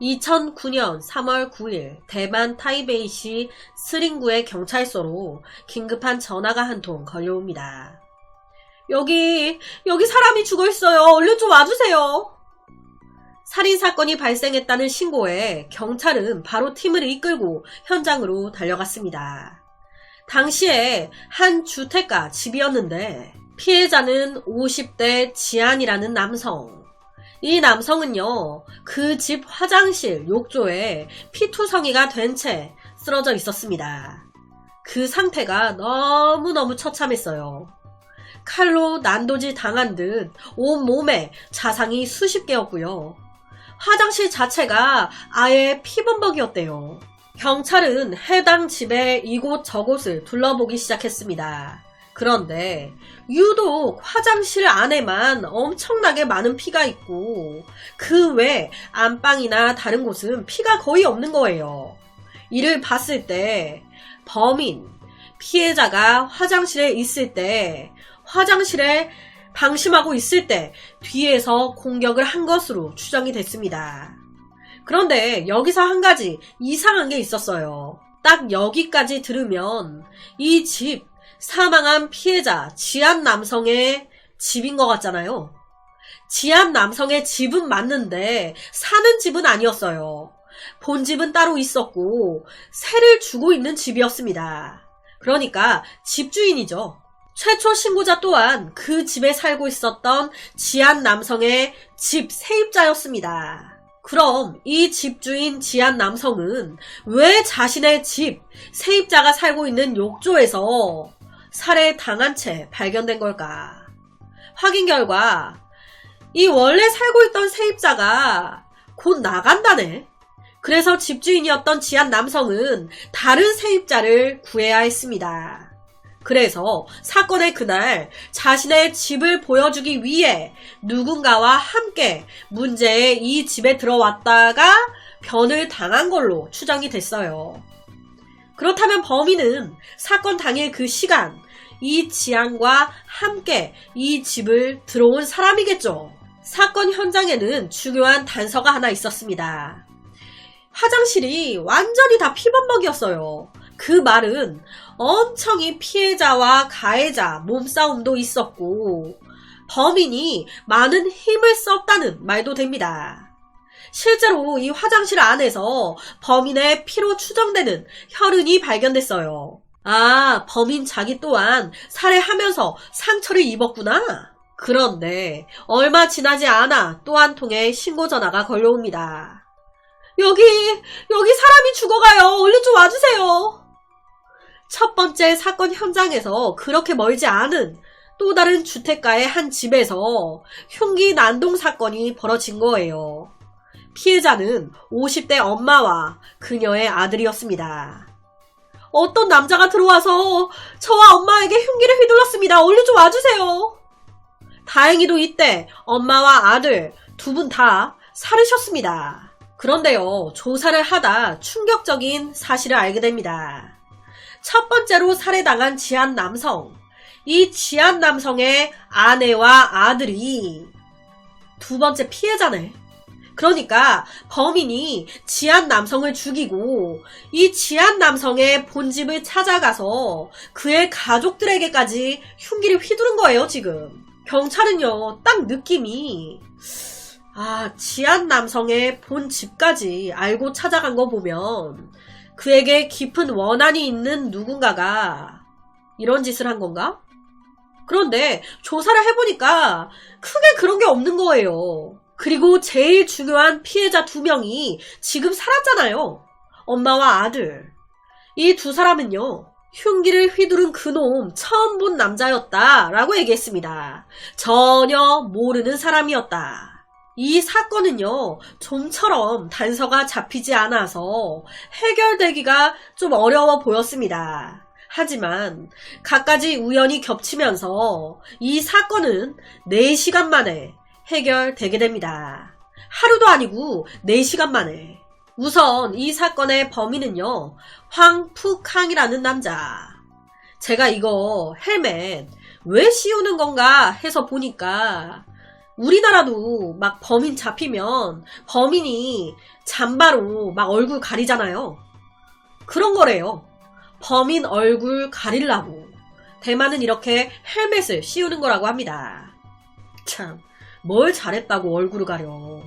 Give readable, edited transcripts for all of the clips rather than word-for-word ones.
2009년 3월 9일 대만 타이베이시 스링구의 경찰서로 긴급한 전화가 한 통 걸려옵니다. 여기 사람이 죽어있어요. 얼른 좀 와주세요. 살인사건이 발생했다는 신고에 경찰은 바로 팀을 이끌고 현장으로 달려갔습니다. 당시에 한 주택가 집이었는데 피해자는 50대 지안이라는 남성. 이 남성은요, 그 집 화장실 욕조에 피투성이가 된 채 쓰러져 있었습니다. 그 상태가 너무너무 처참했어요. 칼로 난도질 당한 듯 온몸에 자상이 수십 개였고요. 화장실 자체가 아예 피범벅이었대요. 경찰은 해당 집의 이곳저곳을 둘러보기 시작했습니다. 그런데 유독 화장실 안에만 엄청나게 많은 피가 있고 그 외 안방이나 다른 곳은 피가 거의 없는 거예요. 이를 봤을 때 범인, 피해자가 화장실에 있을 때, 화장실에 방심하고 있을 때 뒤에서 공격을 한 것으로 추정이 됐습니다. 그런데 여기서 한 가지 이상한 게 있었어요. 딱 여기까지 들으면 이 집, 사망한 피해자 지안 남성의 집인 것 같잖아요. 지안 남성의 집은 맞는데 사는 집은 아니었어요. 본집은 따로 있었고 세를 주고 있는 집이었습니다. 그러니까 집주인이죠. 최초 신고자 또한 그 집에 살고 있었던 지안 남성의 집 세입자였습니다. 그럼 이 집주인 지안 남성은 왜 자신의 집 세입자가 살고 있는 욕조에서 살해당한 채 발견된 걸까? 확인 결과 이 원래 살고 있던 세입자가 곧 나간다네. 그래서 집주인이었던 지안 남성은 다른 세입자를 구해야 했습니다. 그래서 사건의 그날 자신의 집을 보여주기 위해 누군가와 함께 문제의 이 집에 들어왔다가 변을 당한 걸로 추정이 됐어요. 그렇다면 범인은 사건 당일 그 시간 이 지안과 함께 이 집을 들어온 사람이겠죠. 사건 현장에는 중요한 단서가 하나 있었습니다. 화장실이 완전히 다 피범벅이었어요. 그 말은 엄청이 피해자와 가해자 몸싸움도 있었고 범인이 많은 힘을 썼다는 말도 됩니다. 실제로 이 화장실 안에서 범인의 피로 추정되는 혈흔이 발견됐어요. 아, 범인 자기 또한 살해하면서 상처를 입었구나. 그런데 얼마 지나지 않아 또 한 통의 신고 전화가 걸려옵니다. 여기 사람이 죽어가요. 얼른 좀 와주세요. 첫 번째 사건 현장에서 그렇게 멀지 않은 또 다른 주택가의 한 집에서 흉기 난동 사건이 벌어진 거예요. 피해자는 50대 엄마와 그녀의 아들이었습니다. 어떤 남자가 들어와서 저와 엄마에게 흉기를 휘둘렀습니다. 얼른 좀 와주세요. 다행히도 이때 엄마와 아들 두 분 다 살으셨습니다. 그런데요, 조사를 하다 충격적인 사실을 알게 됩니다. 첫 번째로 살해당한 지안 남성, 이 지안 남성의 아내와 아들이 두 번째 피해자네. 그러니까 범인이 지안 남성을 죽이고 이 지안 남성의 본집을 찾아가서 그의 가족들에게까지 흉기를 휘두른 거예요, 지금. 경찰은요, 딱 느낌이 지안 남성의 본집까지 알고 찾아간 거 보면 그에게 깊은 원한이 있는 누군가가 이런 짓을 한 건가? 그런데 조사를 해보니까 크게 그런 게 없는 거예요. 그리고 제일 중요한 피해자 두 명이 지금 살았잖아요. 엄마와 아들. 이 두 사람은요, 흉기를 휘두른 그놈 처음 본 남자였다라고 얘기했습니다. 전혀 모르는 사람이었다. 이 사건은요, 좀처럼 단서가 잡히지 않아서 해결되기가 좀 어려워 보였습니다. 하지만 갖가지 우연이 겹치면서 이 사건은 4시간 만에 해결되게 됩니다. 하루도 아니고 4시간 만에. 우선 이 사건의 범인은요, 황푸캉이라는 남자. 제가 이거 헬멧 왜 씌우는 건가 해서 보니까 우리나라도 막 범인 잡히면 범인이 잠바로 막 얼굴 가리잖아요. 그런 거래요. 범인 얼굴 가리려고 대만은 이렇게 헬멧을 씌우는 거라고 합니다. 참, 뭘 잘했다고 얼굴을 가려.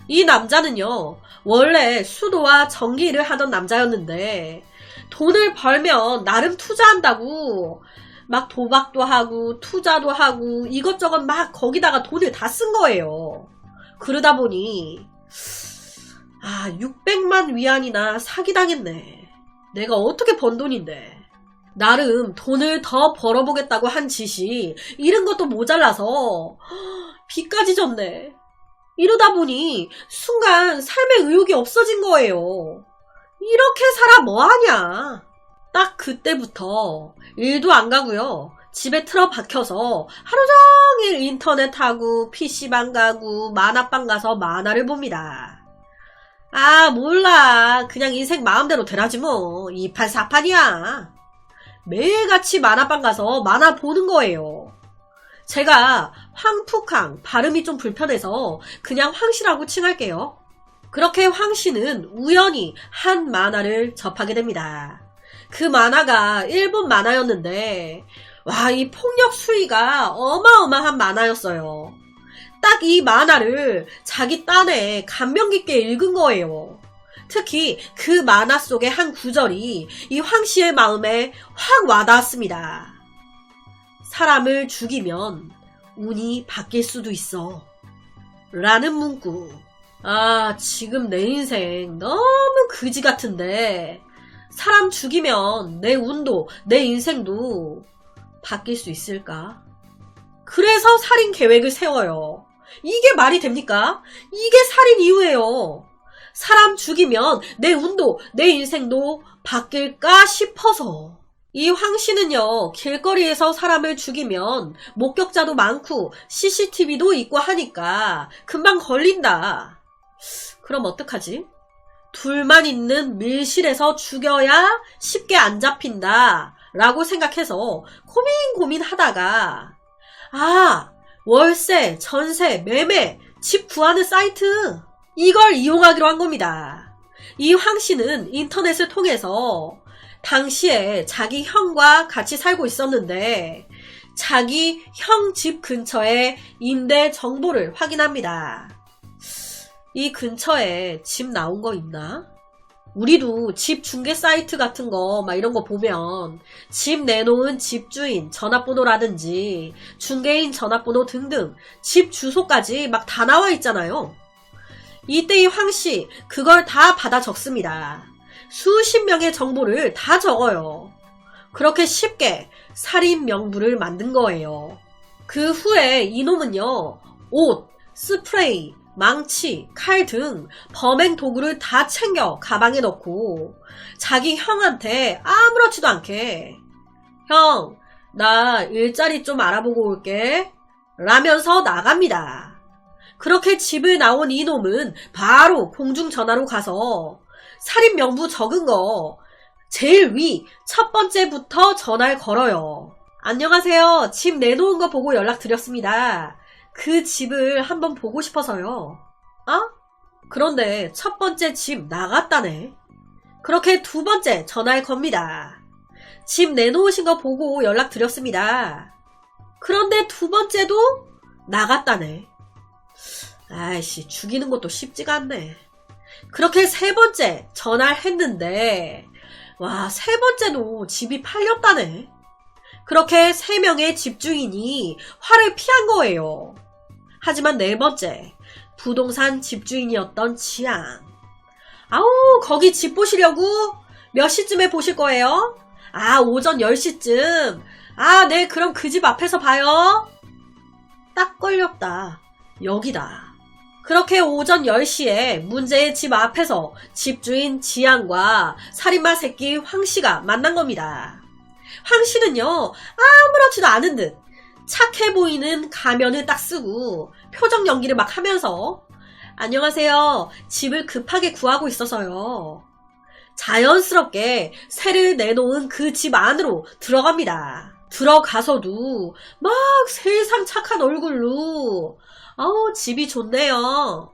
이 남자는요, 원래 수도와 전기 일을 하던 남자였는데 돈을 벌면 나름 투자한다고 막 도박도 하고 투자도 하고 이것저것 막 거기다가 돈을 다 쓴 거예요. 그러다 보니 600만 위안이나 사기당했네. 내가 어떻게 번 돈인데. 나름 돈을 더 벌어보겠다고 한 짓이 이런 것도 모자라서 빚까지 졌네. 이러다 보니 순간 삶의 의욕이 없어진 거예요. 이렇게 살아 뭐하냐. 딱 그때부터 일도 안 가고요. 집에 틀어박혀서 하루 종일 인터넷하고 PC방 가고 만화방 가서 만화를 봅니다. 몰라. 그냥 인생 마음대로 되라지 뭐. 2판 4판이야. 매일같이 만화방 가서 만화 보는 거예요. 제가 황푹항 발음이 좀 불편해서 그냥 황씨라고 칭할게요. 그렇게 황씨는 우연히 한 만화를 접하게 됩니다. 그 만화가 일본 만화였는데 와, 이 폭력 수위가 어마어마한 만화였어요. 딱 이 만화를 자기 딴에 감명 깊게 읽은 거예요. 특히 그 만화 속의 한 구절이 이 황씨의 마음에 확 와닿았습니다. 사람을 죽이면 운이 바뀔 수도 있어. 라는 문구. 지금 내 인생 너무 그지 같은데 사람 죽이면 내 운도 내 인생도 바뀔 수 있을까? 그래서 살인 계획을 세워요. 이게 말이 됩니까? 이게 살인 이유예요. 사람 죽이면 내 운도 내 인생도 바뀔까 싶어서. 이 황씨는요, 길거리에서 사람을 죽이면 목격자도 많고 CCTV도 있고 하니까 금방 걸린다. 그럼 어떡하지? 둘만 있는 밀실에서 죽여야 쉽게 안 잡힌다 라고 생각해서 고민하다가 월세, 전세, 매매, 집 구하는 사이트 이걸 이용하기로 한 겁니다. 이 황씨는 인터넷을 통해서 당시에 자기 형과 같이 살고 있었는데 자기 형 집 근처에 임대 정보를 확인합니다. 이 근처에 집 나온 거 있나? 우리도 집 중개 사이트 같은 거 막 이런 거 보면 집 내놓은 집주인 전화번호라든지 중개인 전화번호 등등 집 주소까지 막 다 나와 있잖아요. 이때 이 황씨 그걸 다 받아 적습니다. 수십 명의 정보를 다 적어요. 그렇게 쉽게 살인 명부를 만든 거예요. 그 후에 이놈은요, 옷, 스프레이, 망치, 칼 등 범행 도구를 다 챙겨 가방에 넣고 자기 형한테 아무렇지도 않게 형, 나 일자리 좀 알아보고 올게 라면서 나갑니다. 그렇게 집을 나온 이놈은 바로 공중전화로 가서 살인 명부 적은 거 제일 위 첫 번째부터 전화를 걸어요. 안녕하세요. 집 내놓은 거 보고 연락드렸습니다. 그 집을 한번 보고 싶어서요. 그런데 첫 번째 집 나갔다네. 그렇게 두 번째 전화를 겁니다. 집 내놓으신 거 보고 연락드렸습니다. 그런데 두 번째도 나갔다네. 아이씨, 죽이는 것도 쉽지가 않네. 그렇게 세 번째 전화를 했는데 와, 세 번째도 집이 팔렸다네. 그렇게 세 명의 집주인이 화를 피한 거예요. 하지만 네 번째 부동산 집주인이었던 지양. 거기 집 보시려고? 몇 시쯤에 보실 거예요? 오전 10시쯤. 네, 그럼 그 집 앞에서 봐요. 딱 걸렸다. 여기다. 그렇게 오전 10시에 문제의 집 앞에서 집주인 지양과 살인마 새끼 황씨가 만난 겁니다. 황씨는요, 아무렇지도 않은 듯 착해 보이는 가면을 딱 쓰고 표정 연기를 막 하면서 안녕하세요. 집을 급하게 구하고 있어서요. 자연스럽게 새를 내놓은 그 집 안으로 들어갑니다. 들어가서도 막 세상 착한 얼굴로 집이 좋네요.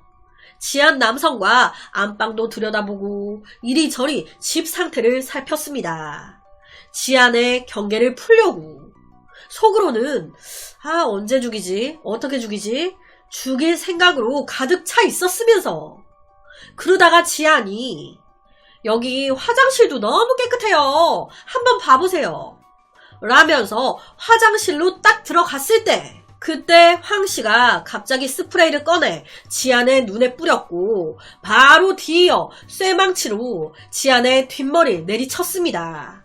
지한 남성과 안방도 들여다보고 이리저리 집 상태를 살폈습니다. 지한의 경계를 풀려고. 속으로는 언제 죽이지? 어떻게 죽이지? 죽일 생각으로 가득 차 있었으면서. 그러다가 지한이 여기 화장실도 너무 깨끗해요. 한번 봐보세요. 라면서 화장실로 딱 들어갔을 때 그때 황씨가 갑자기 스프레이를 꺼내 지한의 눈에 뿌렸고 바로 뒤이어 쇠망치로 지한의 뒷머리를 내리쳤습니다.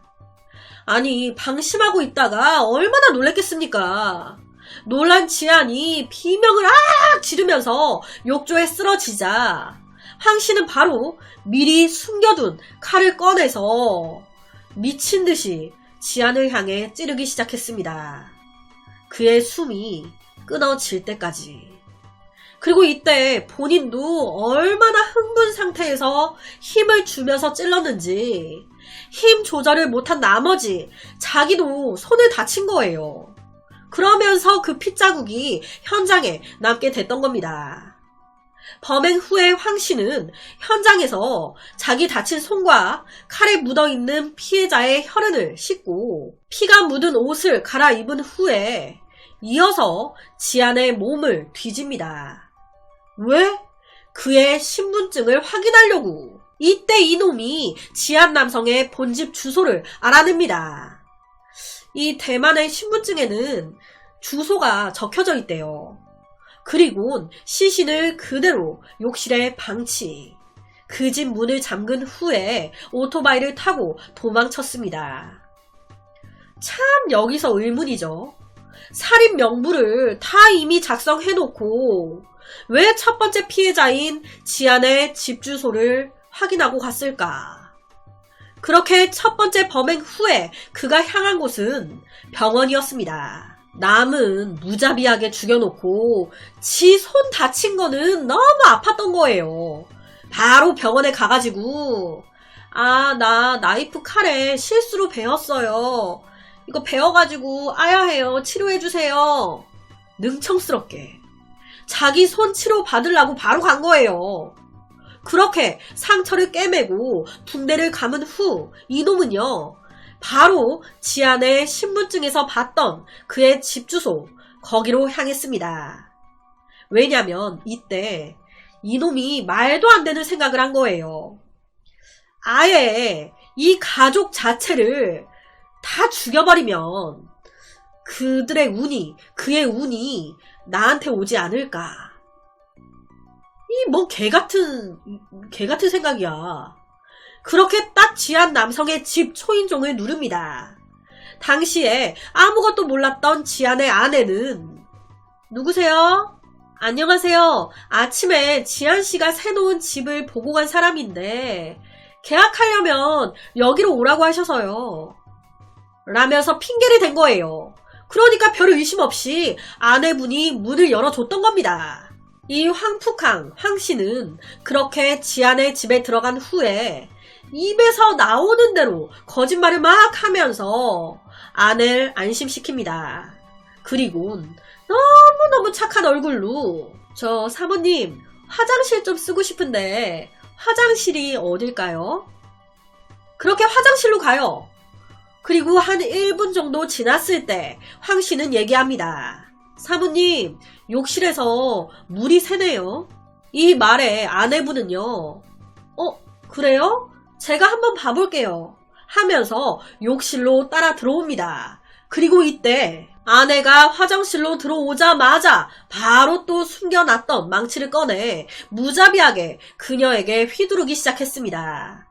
아니 방심하고 있다가 얼마나 놀랬겠습니까? 놀란 지한이 비명을 지르면서 욕조에 쓰러지자 황씨는 바로 미리 숨겨둔 칼을 꺼내서 미친듯이 지한을 향해 찌르기 시작했습니다. 그의 숨이 끊어질 때까지. 그리고 이때 본인도 얼마나 흥분 상태에서 힘을 주면서 찔렀는지 힘 조절을 못한 나머지 자기도 손을 다친 거예요. 그러면서 그 핏자국이 현장에 남게 됐던 겁니다. 범행 후에 황씨는 현장에서 자기 다친 손과 칼에 묻어있는 피해자의 혈흔을 씻고 피가 묻은 옷을 갈아입은 후에 이어서 지한의 몸을 뒤집니다. 왜? 그의 신분증을 확인하려고. 이때 이놈이 지한 남성의 본집 주소를 알아냅니다. 이 대만의 신분증에는 주소가 적혀져 있대요. 그리곤 시신을 그대로 욕실에 방치. 그 집 문을 잠근 후에 오토바이를 타고 도망쳤습니다. 참 여기서 의문이죠. 살인 명부를 다 이미 작성해놓고 왜 첫 번째 피해자인 지한의 집 주소를 확인하고 갔을까? 그렇게 첫 번째 범행 후에 그가 향한 곳은 병원이었습니다. 남은 무자비하게 죽여놓고 지 손 다친 거는 너무 아팠던 거예요. 바로 병원에 가가지고 나 나이프 칼에 실수로 베었어요. 이거 베어가지고 아야해요. 치료해주세요. 능청스럽게 자기 손 치료 받으려고 바로 간 거예요. 그렇게 상처를 꿰매고 붕대를 감은 후 이놈은요 바로 지한의 신분증에서 봤던 그의 집 주소 거기로 향했습니다. 왜냐면 이때 이놈이 말도 안 되는 생각을 한 거예요. 아예 이 가족 자체를 다 죽여버리면 그들의 그의 운이 나한테 오지 않을까. 이 뭐 개같은 생각이야. 그렇게 딱 지한 남성의 집 초인종을 누릅니다. 당시에 아무것도 몰랐던 지한의 아내는 누구세요? 안녕하세요. 아침에 지한씨가 새놓은 집을 보고 간 사람인데 계약하려면 여기로 오라고 하셔서요. 라면서 핑계를 댄 거예요. 그러니까 별 의심 없이 아내분이 문을 열어줬던 겁니다. 이 황푹항 황씨는 그렇게 지한의 집에 들어간 후에 입에서 나오는 대로 거짓말을 막 하면서 아내를 안심시킵니다. 그리곤 너무너무 착한 얼굴로 저 사모님 화장실 좀 쓰고 싶은데 화장실이 어딜까요? 그렇게 화장실로 가요. 그리고 한 1분 정도 지났을 때 황씨는 얘기합니다. 사모님 욕실에서 물이 새네요. 이 말에 아내분은요 그래요? 제가 한번 봐볼게요 하면서 욕실로 따라 들어옵니다. 그리고 이때 아내가 화장실로 들어오자마자 바로 또 숨겨놨던 망치를 꺼내 무자비하게 그녀에게 휘두르기 시작했습니다.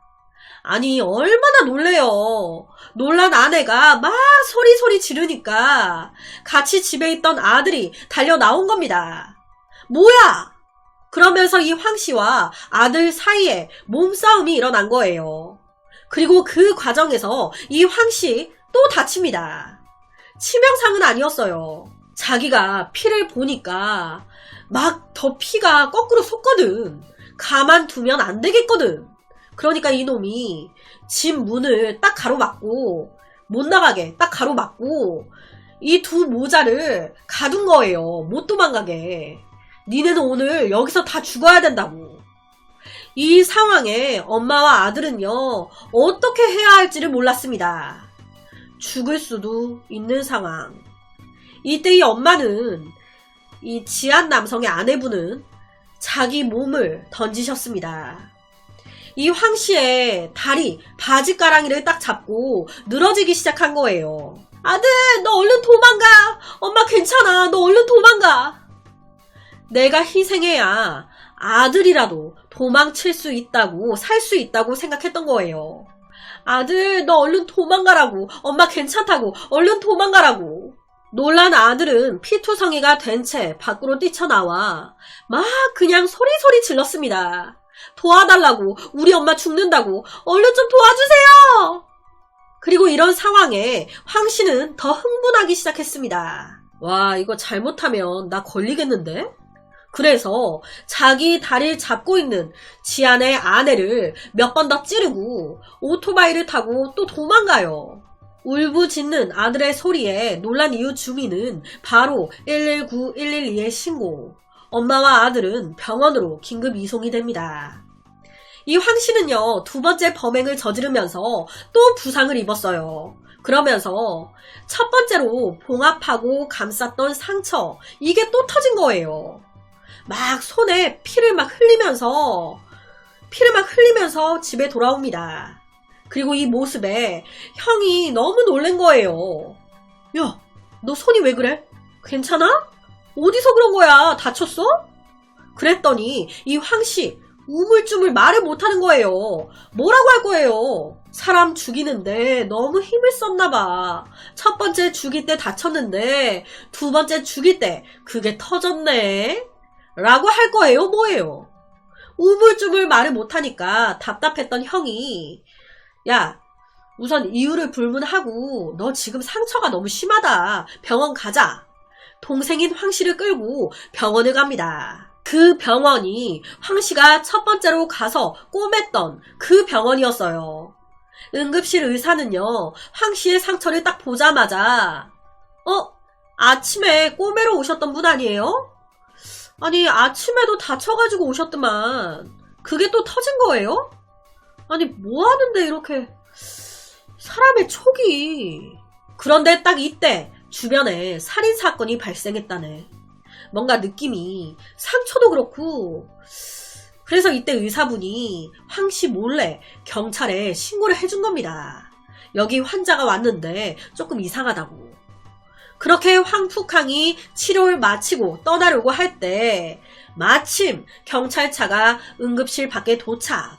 아니 얼마나 놀래요. 놀란 아내가 막 소리 지르니까 같이 집에 있던 아들이 달려 나온 겁니다. 뭐야? 그러면서 이 황씨와 아들 사이에 몸싸움이 일어난 거예요. 그리고 그 과정에서 이 황씨 또 다칩니다. 치명상은 아니었어요. 자기가 피를 보니까 막 더 피가 거꾸로 솟거든. 가만두면 안 되겠거든. 그러니까 이놈이 집 문을 딱 가로막고 못 나가게 딱 가로막고 이 두 모자를 가둔 거예요. 못 도망가게. 니네는 오늘 여기서 다 죽어야 된다고. 이 상황에 엄마와 아들은요, 어떻게 해야 할지를 몰랐습니다. 죽을 수도 있는 상황. 이때 이 엄마는 이 지한 남성의 아내분은 자기 몸을 던지셨습니다. 이 황씨의 다리, 바지가랑이를 딱 잡고 늘어지기 시작한 거예요. 아들, 너 얼른 도망가. 엄마 괜찮아. 너 얼른 도망가. 내가 희생해야 아들이라도 도망칠 수 있다고, 살 수 있다고 생각했던 거예요. 아들, 너 얼른 도망가라고. 엄마 괜찮다고. 얼른 도망가라고. 놀란 아들은 피투성이가 된 채 밖으로 뛰쳐나와 막 그냥 소리소리 질렀습니다. 도와달라고. 우리 엄마 죽는다고. 얼른 좀 도와주세요. 그리고 이런 상황에 황씨는 더 흥분하기 시작했습니다. 와, 이거 잘못하면 나 걸리겠는데? 그래서 자기 다리를 잡고 있는 지안의 아내를 몇 번 더 찌르고 오토바이를 타고 또 도망가요. 울부짖는 아들의 소리에 놀란 이후 주민은 바로 119, 112에 신고. 엄마와 아들은 병원으로 긴급 이송이 됩니다. 이 황씨는요, 두 번째 범행을 저지르면서 또 부상을 입었어요. 그러면서 첫 번째로 봉합하고 감쌌던 상처, 이게 또 터진 거예요. 막 손에 피를 막 흘리면서 집에 돌아옵니다. 그리고 이 모습에 형이 너무 놀란 거예요. 야, 너 손이 왜 그래? 괜찮아? 어디서 그런 거야? 다쳤어? 그랬더니 이 황씨 우물쭈물 말을 못하는 거예요. 뭐라고 할 거예요? 사람 죽이는데 너무 힘을 썼나봐. 첫 번째 죽일 때 다쳤는데 두 번째 죽일 때 그게 터졌네? 라고 할 거예요? 뭐예요? 우물쭈물 말을 못하니까 답답했던 형이, 야, 우선 이유를 불문하고 너 지금 상처가 너무 심하다. 병원 가자. 동생인 황씨를 끌고 병원을 갑니다. 그 병원이 황씨가 첫 번째로 가서 꼬맸던 그 병원이었어요. 응급실 의사는요, 황씨의 상처를 딱 보자마자 아침에 꼬매러 오셨던 분 아니에요? 아니, 아침에도 다쳐가지고 오셨더만 그게 또 터진 거예요? 아니, 뭐 하는데 이렇게 사람의 촉이. 그런데 딱 이때 주변에 살인사건이 발생했다네. 뭔가 느낌이, 상처도 그렇고. 그래서 이때 의사분이 황씨 몰래 경찰에 신고를 해준 겁니다. 여기 환자가 왔는데 조금 이상하다고. 그렇게 황푹항이 치료를 마치고 떠나려고 할 때 마침 경찰차가 응급실 밖에 도착.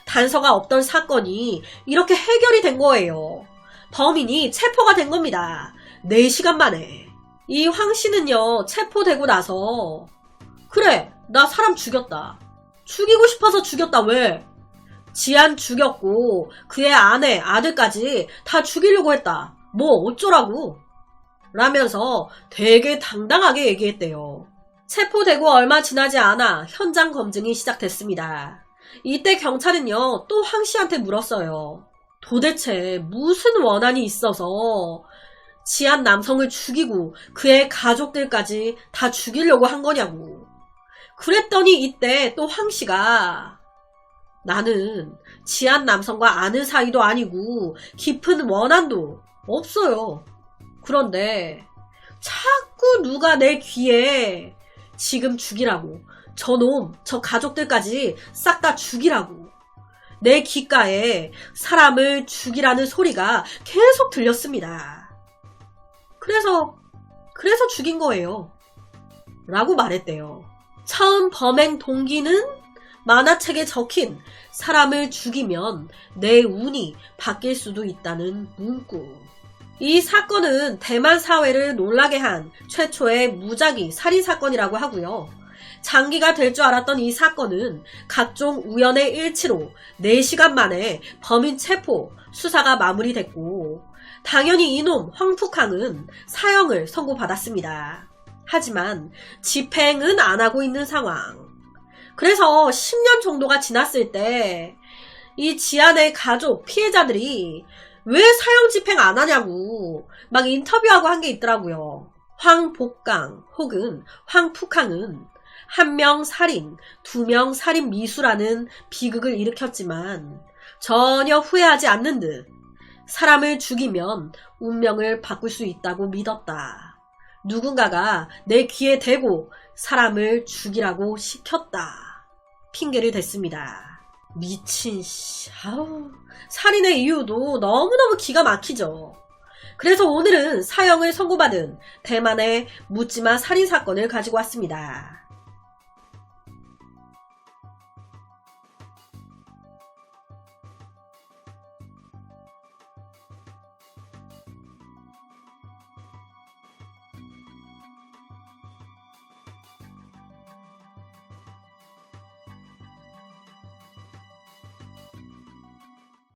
단서가 없던 사건이 이렇게 해결이 된 거예요. 범인이 체포가 된 겁니다. 4시간 만에. 이 황씨는요, 체포되고 나서, 그래, 나 사람 죽였다. 죽이고 싶어서 죽였다. 왜? 지안 죽였고 그의 아내, 아들까지 다 죽이려고 했다. 뭐 어쩌라고? 라면서 되게 당당하게 얘기했대요. 체포되고 얼마 지나지 않아 현장 검증이 시작됐습니다. 이때 경찰은요, 또 황씨한테 물었어요. 도대체 무슨 원한이 있어서 지한 남성을 죽이고 그의 가족들까지 다 죽이려고 한 거냐고. 그랬더니 이때 또 황씨가, 나는 지한 남성과 아는 사이도 아니고 깊은 원한도 없어요. 그런데 자꾸 누가 내 귀에 지금 죽이라고, 저놈, 저 가족들까지 싹 다 죽이라고, 내 귓가에 사람을 죽이라는 소리가 계속 들렸습니다. 그래서 죽인 거예요. 라고 말했대요. 처음 범행 동기는 만화책에 적힌 사람을 죽이면 내 운이 바뀔 수도 있다는 문구. 이 사건은 대만 사회를 놀라게 한 최초의 무작위 살인사건이라고 하고요. 장기가 될 줄 알았던 이 사건은 각종 우연의 일치로 4시간 만에 범인 체포, 수사가 마무리됐고, 당연히 이놈 황푹항은 사형을 선고받았습니다. 하지만 집행은 안 하고 있는 상황. 그래서 10년 정도가 지났을 때 이 지안의 가족, 피해자들이 왜 사형 집행 안 하냐고 막 인터뷰하고 한 게 있더라고요. 황복강 혹은 황푹항은 1명 살인, 2명 살인 미수라는 비극을 일으켰지만 전혀 후회하지 않는 듯 사람을 죽이면 운명을 바꿀 수 있다고 믿었다. 누군가가 내 귀에 대고 사람을 죽이라고 시켰다. 핑계를 댔습니다. 미친 씨. 아우, 살인의 이유도 너무너무 기가 막히죠. 그래서 오늘은 사형을 선고받은 대만의 묻지마 살인사건을 가지고 왔습니다.